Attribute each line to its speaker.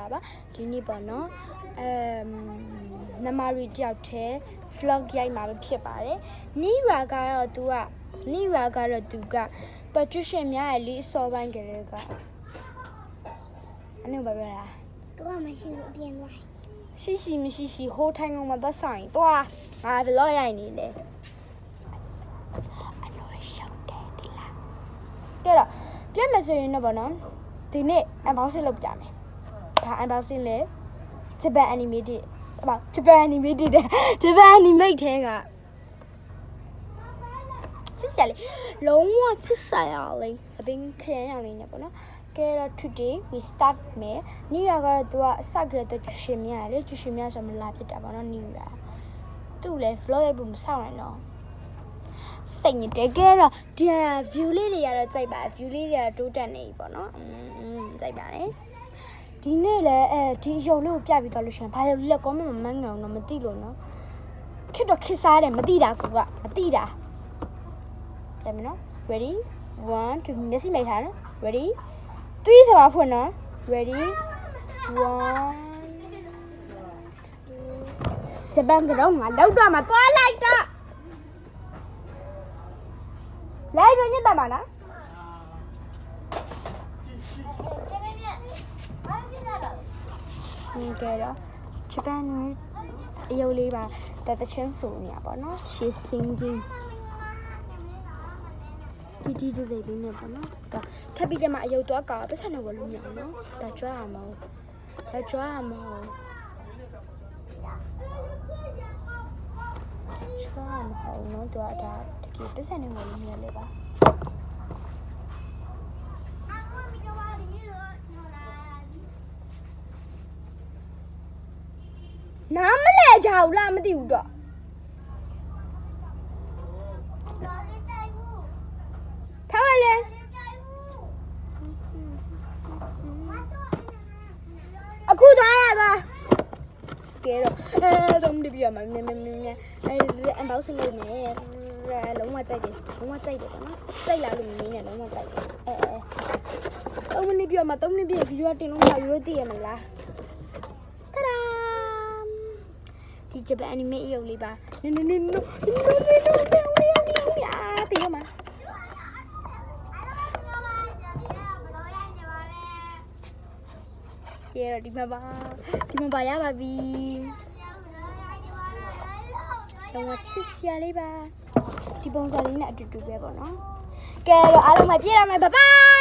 Speaker 1: လာပါဒီနေ့ပေါ့နော်နမရီတယောက်ထဲ vlog ရိုက်မှာဖြစ်ပါတယ်နီရာကတော့သူကပကျွရှင်များရဲ့လေးအစောပိုင်းကလေးကအနုဘာပြောလားတော့မရှိဘူးအပြင်သွားရှိမရှိဟိုးထိုင်ကောင်မှာသက်ဆိုင်သွားငါ vlog ရိုက်နေလေအနုရှောက်တယ်ဒီလားကဲတော့ပြမစရင်တော့ဗောနော်ဒီနေ့ unboxing လုပ်ပြမယ်ဒါ unboxing လေJapan animated Japan animate ထဲကချစ်စရာလေးလုံးဝချစ်စရာလေးစပင်းခရမ်းရလေးနဲ့ပေါ့နော်ကဲတော့ today we start မယ်နီယာကတော့သူကအစကတည်းကရှင်မြရတယ်လေရှင်မြဆိုမလာဖြစ်တာပေါ့နော်နီယာသူ့လည်း vlog ရိုက်ဖို့မဆောက်နိုင်တော့စိတ်ညစ်တယ်ကဲတော့ဒီ view လေးတွေကတော့ကြိုက်ပါ view လေးတွေကတိုးတက်နေပြီပေါ့နော်ကြိုက်ပါတယ်ဒီနေ့လည်းဒီရုပ်လေးကိုပြပြီးတော့လို့ရှင်ဘာလို့လဲ comment မမှန်းငအောင်တော့မသိလို့နော်ခစ်တော့ခစ်စားတယ်မသိတာကူကမသိတာကြည့်မယ်နော် ready 1 2 မျက်စိမိတ်ထားနော် ready 3ဆိုပါဖွင့်နော် ready 1 ဂျပန်ကတော့ငါလောက်တော့မှသွားလိုက်တော့လိုက်ပြညက်တာမလားကဲတော့ဂျပန်အယုတ်လေးပါတချင်းဆိုနေရပါတော့ she's singing ဒီစိတ်လေးနဲ့ပေါ့နော်ဒါခက်ပြီးတည်းမှာအယုတ်တော့ကောပတ်စံနဲ့ဝယ်လို့မရဘူးနော်ဒါကြွားရမဟုတ်နော်ဒါတကယ်ပတ်စံနဲ့ဝယ်လို့မရလေပါနားမလဲကြဘူးလားမသိဘူးတော့ထားပါလေအခုသွားရပါကဲတော့သုံးတပြည့်မှာမြunboxing လုပ်မယ်လုံးဝကြိုက်တယ်ပေါ့နော်ကြိုက်လာလို့မင်းနဲ့လုံးဝကြိုက်တယ်3မိနစ်ပြမှာ3မိနစ်ပြဗီဒီယိုတင်လို့မရိုးသိရမလားဒီဂျပန် anime ရုပ်လေးပါနင်တည်ရမှာရေဒီမှာပါရပါပြီတော့ချစ်စရာလေးပါဒီပုံစံလေးနဲ့အတူတူပဲပေါ့နော်ကဲတော့အားလုံးမပြေးရမယ်ဘိုင်